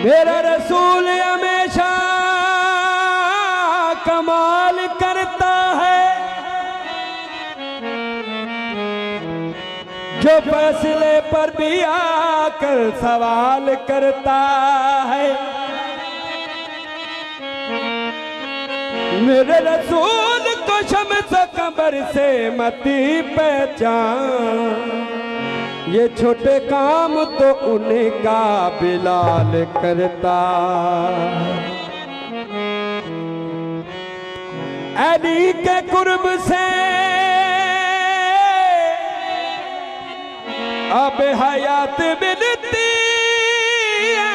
मेरा रसूल हमेशा कमाल करता है, जो फैसले पर भी आकर सवाल करता है। मेरे रसूल को शम्स कमर से मती पहचान, ये छोटे काम तो उन्हें का बिलाल करता। अली के कुर्ब से अब हयात मिलती है,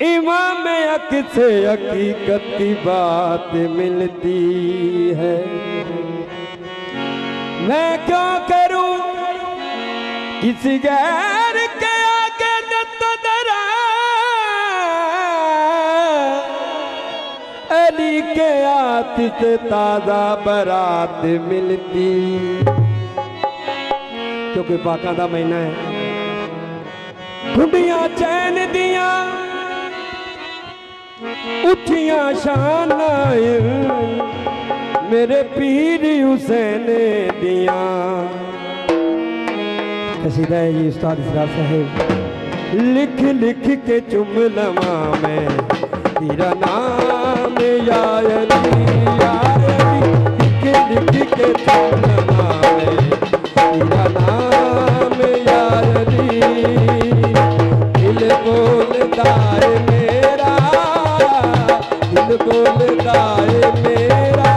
इमाम हक से हकीकत की बात मिलती है। मैं क्यों करूं किसी गैर के आगे नतदरा, अली के आतिश ताजा बरात मिलती। क्योंकि पाका दा महीना है, गुंडियां चैन दिया उठियां शान मेरे पीर हुसैन दिया। कसीदा है जी उस्ताद इसरार साहब। लिख लिख के चुम लवा मैं तेरा नाम या अली, या अली। लिख लिख के चुम लवा मैं तेरा नाम या अली। दिल बोलता है मेरा, दिल बोलता है मेरा,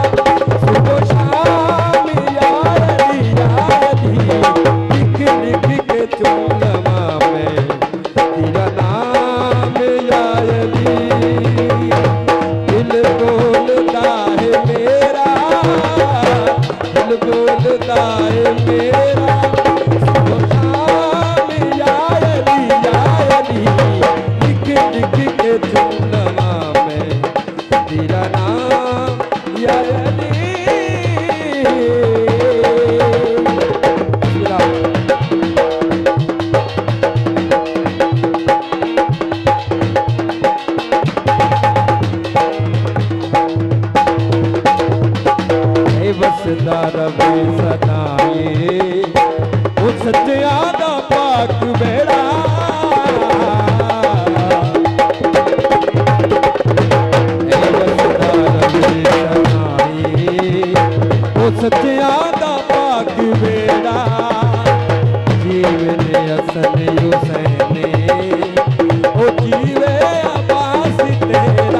जीवे अब्बास तेरा।